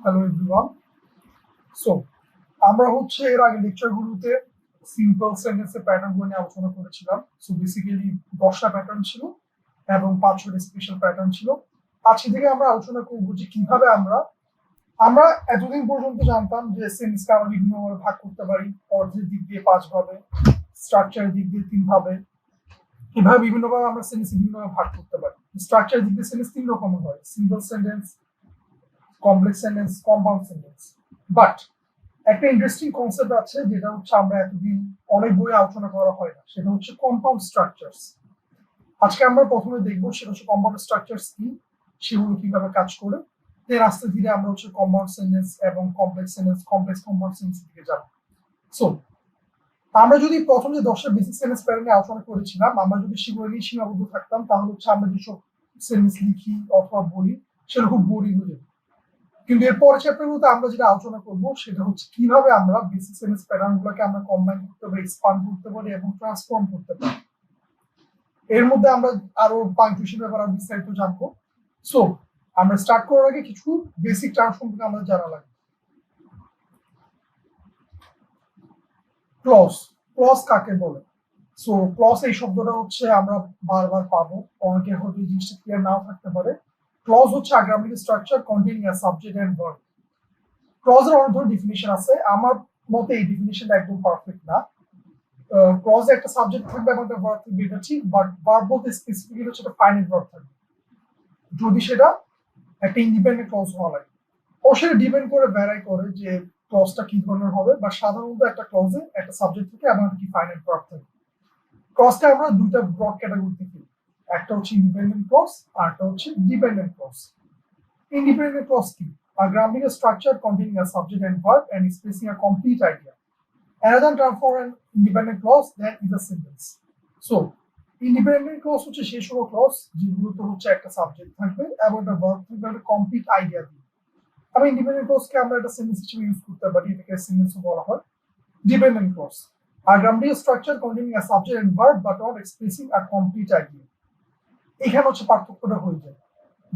Hello everyone. So আমরা হচ্ছে এর আগে লেকচারগুলোতে সিম্পল সেন্টেন্সের প্যাটার্নগুলো নিয়ে আলোচনা করেছিলাম। সো বেসিক্যালি 10টা প্যাটার্ন ছিল এবং 5টা স্পেশাল প্যাটার্ন ছিল। আজকে থেকে আমরা আলোচনা করবো যে কিভাবে আমরা আমরা এতদিন পর্যন্ত জানতাম যে সেন্টেন্সকে আমরা বিভিন্নভাবে ভাগ করতে পারি। অর্থের দিক দিয়ে 5 ভাবে, স্ট্রাকচারের দিক দিয়ে 3 ভাবে, এভাবে বিভিন্নভাবে আমরা সেন্টেন্স বিভিন্নভাবে ভাগ করতে পারি। স্ট্রাকচারের দিক দিয়ে সেন্টেন্স 3 রকমের হয়: simple sentence, complex sentence, compound sentence. But একটা ইন্টারেস্টিং কনসেপ্ট আছে যেটা হচ্ছে আমরা এতদিন অনেক বইয়ে আলোচনা করা হয় না, সেটা হচ্ছে কম্পাউন্ড স্ট্রাকচারস। আজকে আমরা প্রথমে দেখবো সেটা হচ্ছে কম্পাউন্ড স্ট্রাকচারস কি, সেগুলো কিভাবে কাজ করে। দেন আস্তে ধীরে আমরা হচ্ছে কম্পাউন্ড সেন্টেন্স এবং complex sentence, complex compound sentence দিকে যাব। সো আমরা যদি প্রথম যে 10টা বেসিক সেন্টেন্স প্যাটার্ন নিয়ে আলোচনা করেছিলাম, আমরা যদি সেগুলো নিয়ে সীমাবদ্ধ থাকতাম তাহলে হচ্ছে আমরা যেসব সেন্টেন্স লিখি অথবা বলি সেটা খুব বোরিং হয়ে যেত। কিন্তু এর পরের চ্যাপ্টারগুলোতে আমরা যেটা আলোচনা করব সেটা হচ্ছে কিভাবে আমরা বেসিক সেন্টেন্স প্যাটার্নগুলোকে আমরা কম্বাইন করতে পারি, এক্সপান্ড করতে পারি এবং ট্রান্সফর্ম করতে পারি। এর মধ্যে আমরা আরো পাংচুয়েশন ব্যাপারে আরো বিস্তারিত জানবো। সো আমরা স্টার্ট করার আগে কিছু বেসিক টার্ম সম্পর্কে আমরা জানা লাগবে। ক্লজ, ক্লজ কাকে বলে? সো ক্লজ এই শব্দটা হচ্ছে আমরা বারবার পাবো, অনেকে হয়তো এই জিনিসটা ক্লিয়ার নাও থাকতে পারে। ক্লজ হচ্ছে a grammatical structure containing a subject and verb. ক্লজের অনেক ধরনের ডিফিনিশন আছে, আমার মতে এই ডিফিনিশনটা একদম পারফেক্ট না। ক্লজে একটা সাবজেক্ট থাকবে এবং একটা ভার্ব থাকবে, এটা ঠিক, বাট ভার্ব বলতে স্পেসিফিক্যালি হচ্ছে একটা ফাইনাইট ভার্ব থাকবে, যদি সেটা একটা ইন্ডিপেন্ডেন্ট ক্লজ হওয়া লাগে। ও সেটা ডিপেন্ড করে, ভ্যারাই করে যে ক্লজটা কি ধরনের হবে, বা সাধারণত একটা ক্লজে একটা সাবজেক্ট থাকে এবং একটা কি ফাইনাইট ভার্ব থাকে। ক্লজটা আমরা দুইটা ব্রড ক্যাটাগরিতে ফেলি, একটা হচ্ছে ইন্ডিপেন্ডেন্ট ক্লজ আর একটা হচ্ছে ডিপেন্ডেন্ট ক্লজ। Independent clause কি? A grammatical structure containing a subject and verb and expressing a complete idea. Another term for an independent clause that is a sentence. So, independent clause হচ্ছে সেই সব clause যেগুলোতে হচ্ছে একটা subject থাকবে এবং একটা ভার্ব থাকবে, একটা কমপ্লিট আইডিয়া দিয়ে। আমি ইন্ডিপেন্ডেন্ট ক্লজকে আমরা একটা সেন্টেন্স হিসেবে ইউজ করতে পারি, এটাকে সেন্টেন্সও বলা হয়। Dependent clause, a grammatical structure containing a subject and verb but not expressing a complete idea. এখানে হচ্ছে পার্থক্যটা হয়ে যায়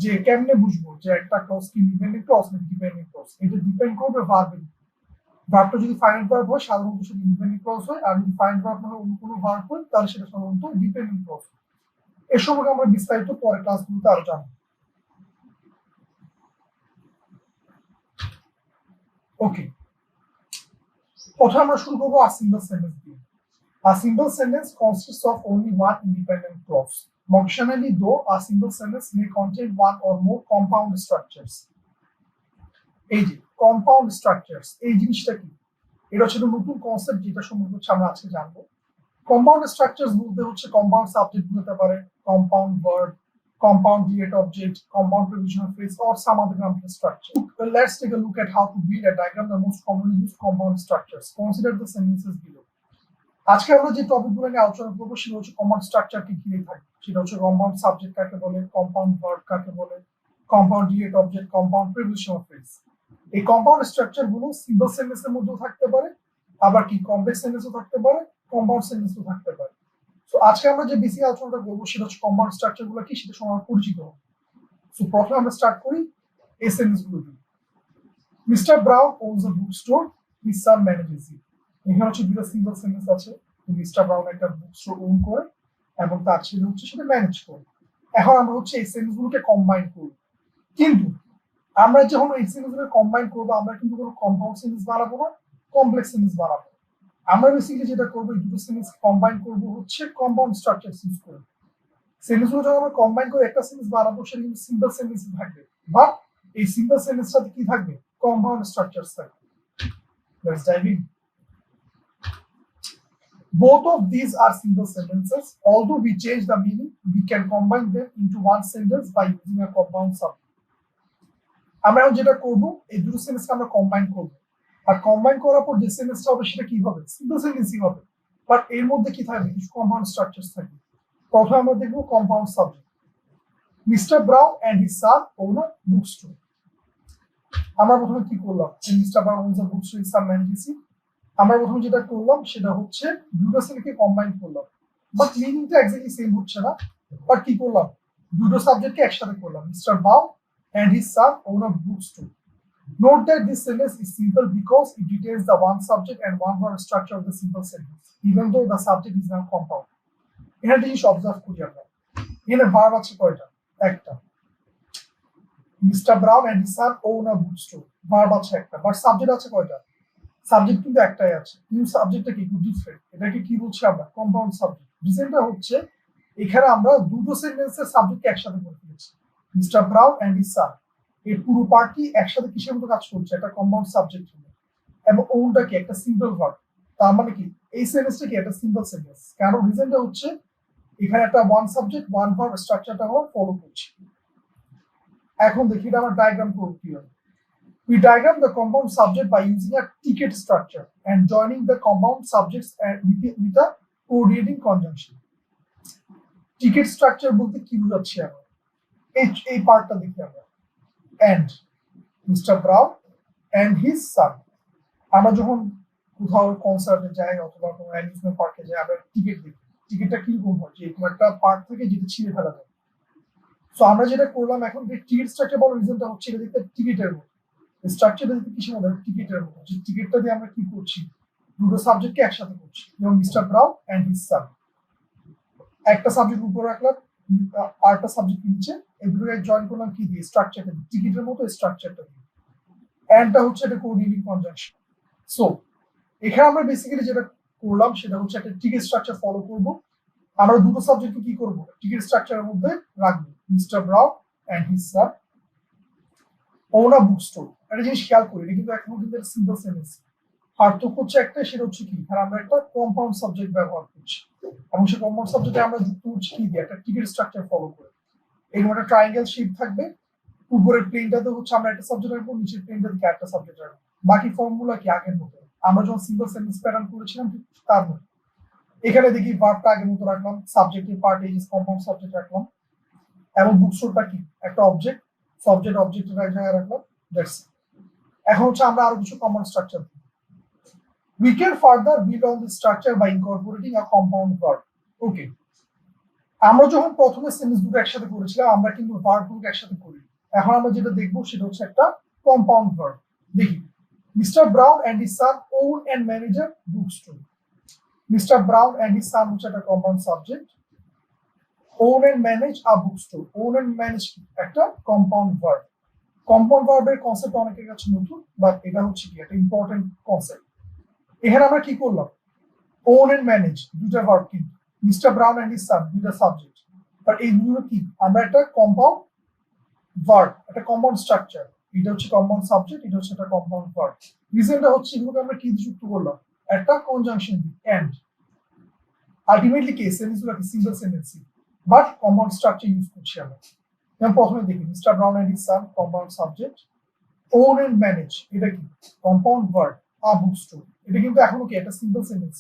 যে কেমনে বুঝবো যে একটা ক্লজ কি ইন্ডিপেন্ডেন্ট ক্লজ নাকি ডিপেন্ডেন্ট ক্লজ। এটা ডিপেন্ড করবে ভার্বের। ভার্বটা যদি ফাইনাইট ভার্ব হয় সাধারণত সেটা ইন্ডিপেন্ডেন্ট ক্লজ হয়, আর যদি ফাইনাইট ভার্ব না হয় অন্য কোনো ভার্ব হয় তাহলে সেটা সাধারণত ডিপেন্ডেন্ট ক্লজ। এর সম্পর্কে আমরা বিস্তারিত পরে ক্লাসগুলোতে আরো জানবো। ওকে, প্রথমে আমরা শুরু করবো a simple sentence দিয়ে। A simple sentence consists of only one independent clause. Functionally, though, a simple sentence may contain one or more compound structures. এই যে কম্পাউন্ড স্ট্রাকচারস, এই জিনিসটা কি? এটা হচ্ছে নতুন কনসেপ্ট যেটা সম্পর্কে হচ্ছে আমরা আজকে জানবো। কম্পাউন্ড স্ট্রাকচারস বলতে হচ্ছে কম্পাউন্ড সাবজেক্ট হতে পারে, compound verb, compound create object, compound prepositional phrase, or some other grammatical structure. Let's take a look at how to build a diagram of the most commonly used compound structures. Consider the sentences below. আজকে আমরা যে টপিকগুলো নিয়ে আলোচনা করবো সেটা হচ্ছে compound স্ট্রাকচারকে ঘিরে থাকে। সেটা হচ্ছে কম্পাউন্ড সাবজেক্ট কাকে বলে, কম্পাউন্ড ভার্ব কাকে বলে, compound create object, compound prepositional phrase. এই কম্পাউন্ড স্ট্রাকচার গুলো সিম্পল সেন্টেন্সের মধ্যেও থাকতে পারে, আবার কি কমপ্লেক্স সেন্টেন্সও থাকতে পারে, কম্পাউন্ড সেন্টেন্সও থাকতে পারে। তো আজকে আমরা যে বেসিক আলোচনাটা করবো সেটা হচ্ছে কম্পাউন্ড স্ট্রাকচার গুলো কি সেটা সঙ্গে পরিচিত হবে। তো প্রথমে আমরা স্টার্ট করি এই সেন্টেন্স গুলো দিয়ে। Mister Brown owns a book store, his son manages it. এখানে হচ্ছে দুটো সিম্পল সেন্টেন্স আছে। মিস্টার ব্রাউন একটা বুক স্টোর ওন করে এবং তার ছেলে হচ্ছে সেটা ম্যানেজ করে। এখন আমরা হচ্ছে এই সেন্টেন্স গুলোকে কম্বাইন করব, কিন্তু আমরা যখন এই সেন্টেন্স গুলো কম্বাইন করবো আমরা কিন্তু কোনো কম্পাউন্ড সেন্টেন্স বানাবো না, কমপ্লেক্স সেন্টেন্স বানাবো। আমরা বেসিক্যালি যেটা করবো এই দুটো সেন্টেন্স কম্বাইন করবো হচ্ছে কম্পাউন্ড স্ট্রাকচার ইউজ করে। সেন্টেন্স গুলো যখন আমরা কম্বাইন করে একটা সেন্টেন্স বানাবো সেটা কিন্তু সিম্পল সেন্টেন্স থাকবে, বাট এই সিম্পল সেন্টেন্সটাতে কি থাকবে? কম্পাউন্ড স্ট্রাকচারস থাকবে। Let's dive in. Both of these are simple sentences. Although we change the meaning, we can combine them into one sentence by using a compound subject. আমরা যেটা করব এই দুটো সেন্টেন্সকে আমরা কম্বাইন করব, আর কম্বাইন করার পর যে সেন্টেন্সটা হবে সেটা কি হবে? সিম্পল সেন্টেন্সই হবে, বাট এর মধ্যে কি থাকবে? কিছু কম্পাউন্ড স্ট্রাকচারস থাকবে। প্রথমে আমরা দেখব compound subject. Mister Brown and his son own a book store. আমরা প্রথমে কি করলাম? Mister Brown owns a book store, his son manages it. আমরা প্রথমে যেটা করলাম সেটা হচ্ছে দুটো সেন্টেন্সকে কম্বাইন করলাম, বাট মিনিংটা এক্স্যাক্টলি সেম হচ্ছে না। বাট কি করলাম? দুটো সাবজেক্টকে একসাথে করলাম। Mister Brown and his son own a book store. Note that this sentence is simple because it details the one subject and one verb structure of the simple sentence, even though the subject is now compound. এখানে জিনিস observe করি আমরা, এখানে verb আছে কয়টা? একটা। Mister Brown and his son own a book store, verb আছে একটা, বাট সাবজেক্ট আছে কয়টা? সাবজেক্ট কিন্তু একটাই আছে, কিন্তু সাবজেক্টটা কি ডিফারেন্ট। এটাকে কি বলছি আমরা? Compound subject. রিজনটা হচ্ছে এখানে আমরা দুটো সেন্টেন্সের সাবজেক্টকে একসাথে করে ফেলেছি। Mister Brown and his son, এই পুরো পার্টটি একসাথে কিসের মতো কাজ করছে? একটা কম্পাউন্ড সাবজেক্ট হলো, এবং ওনটা কি? একটা সিম্পল ভার্ব। তার মানে কি এই সেন্টেন্সটা কি একটা সিম্পল সেন্টেন্স? কারণ রিজনটা হচ্ছে এখানে একটা ওয়ান সাবজেক্ট ওয়ান ভার্ব স্ট্রাকচারটা আমরা ফলো করছি। এখন দেখি এটা আমরা ডায়াগ্রাম করব কিভাবে। We diagram the compound subject by using a ticket structure and joining the compound subjects with a coordinating conjunction. Ticket structure বলতে কি বোঝাচ্ছি আমরা? এই পার্টটা দেখি আমরা। And Mr. Brown and his son. আমরা যখন কোথাও কনসার্টে যাই অথবা কোনো অ্যামিউজমেন্ট পার্কে যাই, আমরা টিকিট দেখি। টিকিটটা কিরকম হয়? যে এরকম একটা পার্ট থেকে যেটা ছিঁড়ে ফেলা যায়। সো আমরা যেটা করলাম এখন, টিকিট স্ট্রাকচার বলার রিজনটা হচ্ছে এটা দেখতে টিকিটের মতো। স্ট্রাকচারটা দেখতে কিসের মতো? টিকিটের মতো। যে টিকিটটা দিয়ে আমরা কি করছি? দুটো সাবজেক্টকে একসাথে করছি। যেমন mister Brown and his son, একটা সাবজেক্ট উপরে রাখলাম, আরেকটা সাবজেক্ট নিচে, এগুলোকে জয়েন করলাম কি দিয়ে? স্ট্রাকচারটা দিয়ে, টিকিটের মতো স্ট্রাকচারটা দিয়ে। এন্ডটা হচ্ছে একটা কোঅর্ডিনেটিং কনজাংশন। সো এখানে আমরা বেসিক্যালি যেটা করলাম সেটা হচ্ছে একটা টিকিট স্ট্রাকচার ফলো করব। আমরা দুটো সাবজেক্টকে কি করব? টিকিট স্ট্রাকচারের মধ্যে রাখবো। Mister Brown and his son own a book store. একটা জিনিস খেয়াল করি, এটা কিন্তু এখন কিন্তু সিম্পল সেন্টেন্স। পার্থক্য হচ্ছে একটা, সেটা হচ্ছে কি? আর আমরা একটা কম্পাউন্ড সাবজেক্ট ব্যবহার করছি, এবং সেই কম্পাউন্ড সাবজেক্টে আমরা যুক্ত হচ্ছে কি দিয়ে? একটা টিকিট স্ট্রাকচার ফলো করে। এরকম একটা ট্রায়াঙ্গেল শেপ থাকবে, উপরের প্লেনটাতে হচ্ছে আমরা একটা সাবজেক্ট রাখবো, নিচের প্লেনটাতে একটা সাবজেক্ট রাখবো। বাকি ফর্মুলা কি আগের মতো, আমরা যখন সিম্পল সেন্টেন্স প্যাটার্ন করেছিলাম তার মতো। এখানে দেখি ভার্বটা আগের মতো রাখলাম, সাবজেক্টের পার্ট এই কম্পাউন্ড সাবজেক্ট রাখলাম, এবং বুক স্টোরটা কি? একটা অবজেক্ট, সাবজেক্ট অবজেক্টের জায়গায় রাখলাম। That's it. এখন হচ্ছে আমরা আরো কিছু কমন স্ট্রাকচার দিই। We can further build on this structure by incorporating a compound verb. Okay. আমরা যখন প্রথমে সেন্টেন্স দুটো একসাথে করেছিলাম, আমরা কিন্তু ভার্ব গুলো একসাথে করি। এখন আমরা যেটা দেখবো সেটা হচ্ছে একটা কম্পাউন্ড ভার্ব। দেখি, mister Brown and his son own and manage a book store. Mister Brown and his son হচ্ছে একটা compound subject, own and manage a book store. Own and manage একটা কম্পাউন্ড ভার্ব। কম্পাউন্ড ভার্বের concept অনেকের কাছে নতুন, but এটা হচ্ছে কি একটা ইম্পর্টেন্ট কনসেপ্ট। এখানে আমরা কি করলাম? ওন এন্ড ম্যানেজ দুটা ভার্ব, কিন্তু mister Brown and his son দুটা সাবজেক্ট, বাট এই দুটো কি? আমরা একটা কম্পাউন্ড ভার্ব, একটা কম্পাউন্ড স্ট্রাকচার। এটা হচ্ছে কম্পাউন্ড সাবজেক্ট, এটা হচ্ছে একটা কম্পাউন্ড ভার্ব। রিজনটা হচ্ছে এগুলোকে আমরা কি যুক্ত করলাম? একটা কনজাংশন এন্ড। আলটিমেটলি কি সেন্টেন্সগুলো কি? Simple sentence, but compound structure use করছি আমরা। যেমন প্রথমে দেখি, mister Brown and his son compound subject, own and manage এটা কি? Compound verb, a book store. এটা কিন্তু এখনো কি একটা সিম্পল সেন্টেন্স।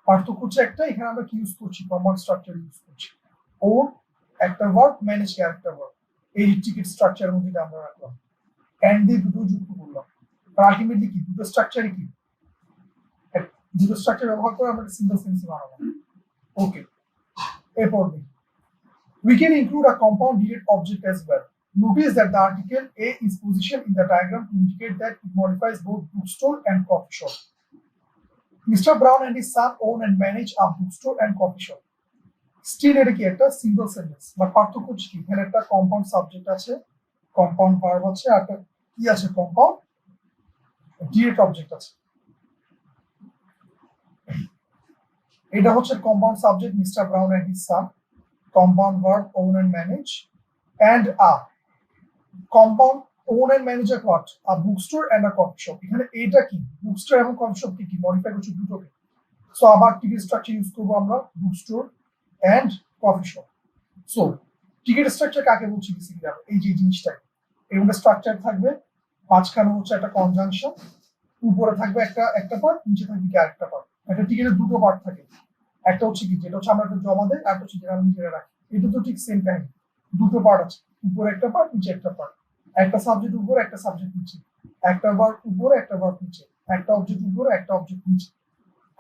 পার্থক্য হচ্ছে একটা, এখানে আমরা কি ইউজ করছি? কম্পাউন্ড স্ট্রাকচার ইউজ করছি। ওন একটা ভার্ব, ম্যানেজ কি আরেকটা ভার্ব। এই টিকিট স্ট্রাকচারের মধ্যে আমরা রাখলাম, এন্ড দিয়ে দুটো যুক্ত করলাম। আর আলটিমেটলি কি? দুটো স্ট্রাকচারই কি? দুটো স্ট্রাকচার ব্যবহার করে আমরা সিম্পল সেন্টেন্স বানাবো। ওকে, এরপর দেখি, we can include a compound direct object as well. Notice that the article A is positioned in the diagram to indicate that it modifies both bookstore and coffee shop. Mr. Brown and his son own and manage a bookstore and coffee shop. Still এটা কি একটা simple sentence, but পার্থক্য হচ্ছে কি? এখানে একটা compound subject আছে, compound verb আছে, আর একটা কি আছে? কম্পাউন্ড ডিরেক্ট অবজেক্ট আছে। এটা হচ্ছে compound subject mister Brown and his son, compound verb own and manage, and a compound own and manage a what? A bookstore and a coffee shop. এখানে এটা কি? bookstore এবং coffee shop কি modify করছে দুটোকে। সো আবার ticket structure use করব আমরা, bookstore and coffee shop. So ticket structure কাকে বলছি? বেসিক্যালি এই যে জিনিসটা, এর মধ্যে স্ট্রাকচার থাকবে, মাঝখানে হচ্ছে একটা কনজাংশন, উপরে থাকবে একটা পার্ট, নিচে থাকবে কি আরেকটা পার্ট। একটা টিকিটের দুটো পার্ট থাকে, একটা হচ্ছে কি যেটা হচ্ছে আমরা একটা জমা দেই, আর একটা হচ্ছে যেটা আমরা নিজেরা রাখি। এটা তো ঠিক সেম কাহিনী, দুটো পার্ট আছে, উপরে একটা পার্ট, নিচে একটা পার্ট। একটা সাবজেক্ট উপরে, একটা সাবজেক্ট নিচে, একটা ভার্ব উপরে, একটা ভার্ব নিচে, একটা অবজেক্ট উপরে, একটা অবজেক্ট নিচে।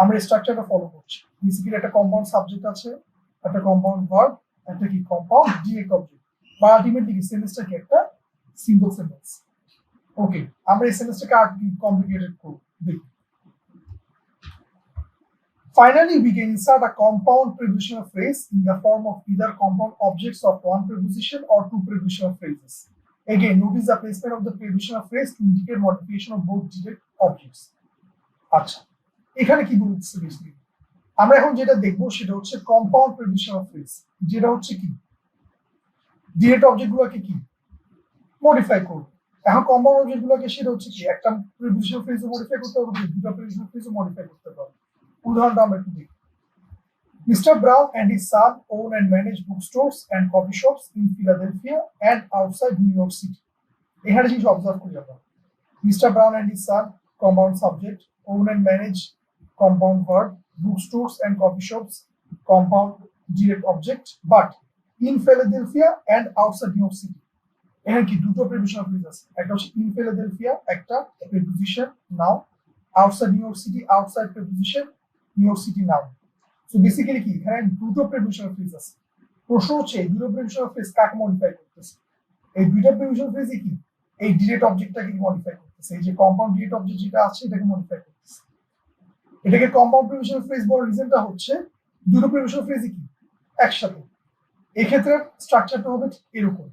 আমরা স্ট্রাকচারটা ফলো করছি। বেসিক্যালি একটা কম্পাউন্ড সাবজেক্ট আছে, একটা কম্পাউন্ড ভার্ব, একটা কি কম্পাউন্ড ডিরেক্ট অবজেক্ট, বা আলটিমেটলি কি সেন্টেন্সটা কি একটা সিম্পল সেন্টেন্স। ওকে, আমরা এই সেন্টেন্সটাকে আর কমপ্লিকেটেড করব দেখি। Finally, we can insert a compound prepositional phrase in the form of either compound objects of one preposition or two prepositional phrases. Again, notice the placement of the prepositional phrase to indicate modification of both direct objects. আচ্ছা, এখানে কি বলছে basically আমরা এখন যেটা দেখব সেটা হচ্ছে কম্পাউন্ড প্রিপোজিশনাল ফ্রেজ, যেটা হচ্ছে কি ডিরেক্ট অবজেক্টগুলোকে কি মডিফাই করবে। এখন কম্পাউন্ড অবজেক্টগুলোকে সেটা হচ্ছে কি একটা প্রিপোজিশনাল ফ্রেজও মডিফাই করতে পারবে, দুটো প্রিপোজিশনাল ফ্রেজও মডিফাই করতে পারবে। উদাহরণটা আমরা একটু দেখি। Mr. Brown and his son own and manage bookstores and coffee shops in Philadelphia and outside New York City. এখানে জিনিস অবজার্ভ করি আমরা। Mr. Brown and his son, compound subject, own and manage, compound verb, bookstores and coffee shops, compound direct object, but in Philadelphia and outside New York City. এখানে কি দুটো prepositional phrase আছে, একটা হচ্ছে in Philadelphia একটা preposition নাও, outside New York City outside preposition New York City নাও। So basically কি এখানে দুটো প্রিপোজিশনাল ফ্রেজ আছে। প্রশ্ন হচ্ছে এই দুটো প্রিপোজিশনাল ফ্রেজ কাকে মডিফাই করতেছে? এই দুটো প্রিপোজিশনাল ফ্রেজই কি এই ডিরেক্ট অবজেক্টটাকে মডিফাই করতেছে। এই যে কম্পাউন্ড ডিরেক্ট অবজেক্ট যেটা আছে এটাকে মডিফাই করতেছে। এটাকে কম্পাউন্ড প্রিপোজিশনাল ফ্রেজ বলার রিজনটা হচ্ছে দুটো প্রিপোজিশনাল ফ্রেজই কি একসাথে। এই ক্ষেত্রে স্ট্রাকচারটা হবে এরকম,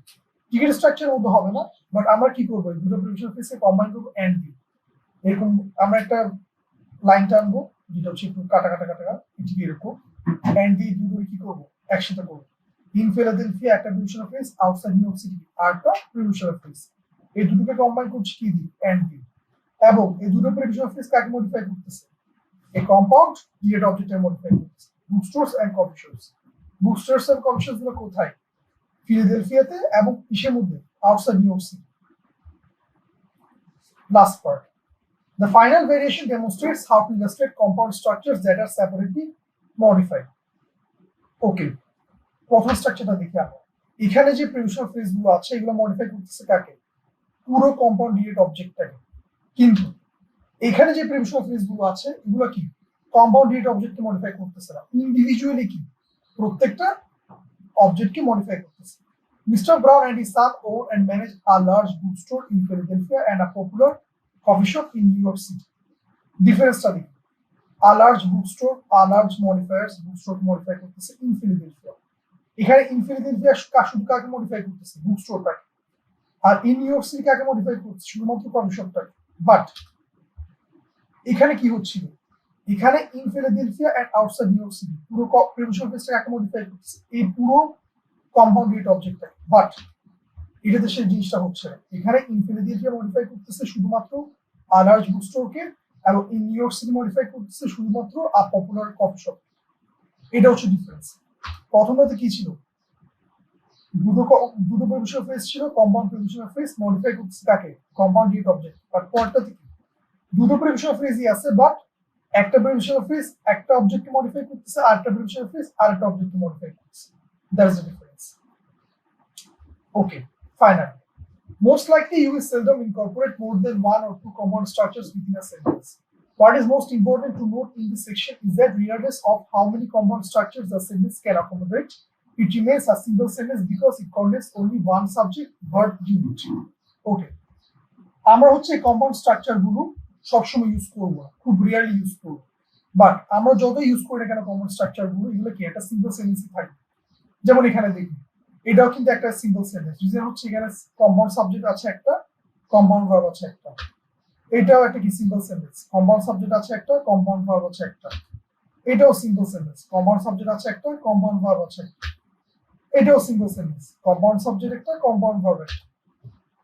টিকেট স্ট্রাকচারের মধ্যে হবে না, বাট আমরা কি করবো দুটো প্রিপোজিশনাল ফ্রেজকে কম্বাইন করবো এন্ড দিয়ে। এরকম আমরা একটা লাইন টানবো যেটা হচ্ছে একটু কাটা কাটা কাটা এটি এরকম এন্ড দিয়ে দুটো কি করবো একসাথে করবো। ইন ফিলাডেলফিয়া একটা prepositional phrase, outside New York City আর একটা প্রিপোজিশনাল ফ্রেজ। এই দুটোকে কম্বাইন করছি কি দিয়ে এন্ড দিয়ে। এবং এই দুটো প্রিপোজিশনাল ফ্রেজ কাকে মডিফাই করতেছে? এই কম্পাউন্ড ডিরেক্ট অবজেক্টের মডিফাই করতেছে। Bookstores and coffee shops, bookstores and coffee shops গুলো কোথায়? ফিলাডেলফিয়াতে এবং কিসের মধ্যে? Outside New York City. Last part, the final variation demonstrates how to illustrate compound structures that are separately modified. ওকে, প্রথম স্ট্রাকচারটা দেখি আমরা। এখানে যে প্রিপোজিশনাল ফ্রেজ গুলো আছে এগুলো মডিফাই করতেছে কাকে? পুরো কম্পাউন্ড ডিরেক্ট অবজেক্টটাকে। কিন্তু এখানে যে প্রিপোজিশনাল ফ্রেজ গুলো আছে এগুলো কি কম্পাউন্ড ডিরেক্ট অবজেক্টকে মডিফাই করতেছে না, ইন্ডিভিজুয়ালি কি প্রত্যেকটা অবজেক্টকে মডিফাই করতেছে। Mr. Brown and his son own and manage a large bookstore in Philadelphia and a popular coffee shop in New York City. Difference study. A large bookstore, a large modifiers, bookstore modify করতেছে in Philadelphia. এখানে in Philadelphia শুধু কাকে modify করতেছে? বুকস্টোরটাকে। আর in New York City কাকে modify করতেছে? শুধুমাত্র coffee শপটাকে। But এখানে কি হচ্ছিল? এখানে in Philadelphia and outside New York City পুরো প্রিপোজিশনাল ফ্রেজটা কাকে মডিফাই করতেছে? এই পুরো কম্পাউন্ড ডিরেক্ট অবজেক্টটাকে। বাট এটাতে সেই জিনিসটা হচ্ছে না। এখানে ইন ফিলাডেলফিয়া মডিফাই করতেছে শুধুমাত্র আ লার্জ বুকস্টোরকে এবং in new York city modify করতেছে শুধুমাত্র আ পপুলার কফি শপ। এটা হচ্ছে ডিফারেন্স। প্রথমটাতে কি ছিল? দুটো প্রিপোজিশনাল ফ্রেজ ছিল, কম্পাউন্ড প্রিপোজিশনাল ফ্রেজ মডিফাই করতেছে কাকে? Compound direct object. আর পরটাতে কি দুটো প্রিপোজিশনাল ফ্রেজই আছে, বাট একটা প্রিপোজিশনাল ফ্রেজ একটা অবজেক্টকে মডিফাই করতেছে আর একটা প্রিপোজিশনাল ফ্রেজ আরেকটা অবজেক্টকে মডিফাই করতেছে। That's the difference. Okay, finally, most likely you will seldom incorporate more than one or two compound structures within a sentence. What is most important to note in this section is that regardless of how many compound structures the sentence can accommodate, it remains a single sentence because it contains only one subject, verb, unit. Okay, আমরা হচ্ছে compound structure গুলো সবসময় use করবো না, খুব rarely use করবো। But আমরা যত ইউজ করি না কেন কম্পাউন্ড স্ট্রাকচার গুলো এগুলো কি একটা সিম্পল সেন্টেন্সই থাকবে। যেমন এখানে দেখি এটাও কিন্তু একটা সিম্পল সেন্টেন্স। রিজন হচ্ছে এখানে কম্পাউন্ড সাবজেক্ট আছে একটা, কম্পাউন্ড ভার্ব আছে একটা। এটাও একটা কি সিম্পল সেন্টেন্স, কম্পাউন্ড সাবজেক্ট আছে একটা, কম্পাউন্ড ভার্ব আছে একটা। এটাও সিম্পল সেন্টেন্স, কম্পাউন্ড সাবজেক্ট আছে একটা, কম্পাউন্ড ভার্ব আছে একটা। এটাও সিম্পল সেন্টেন্স, কম্পাউন্ড সাবজেক্ট একটা, কম্পাউন্ড ভার্ব একটা।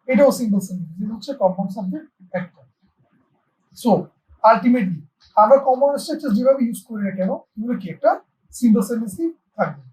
এটাও সিম্পল সেন্টেন্স, রিজন হচ্ছে কম্পাউন্ড সাবজেক্ট একটা। সো আলটিমেটলি আমরা কম্পাউন্ড স্ট্রাকচার যেভাবে ইউজ করি না কেন এগুলো কি একটা সিম্পল সেন্টেন্সই থাকবে।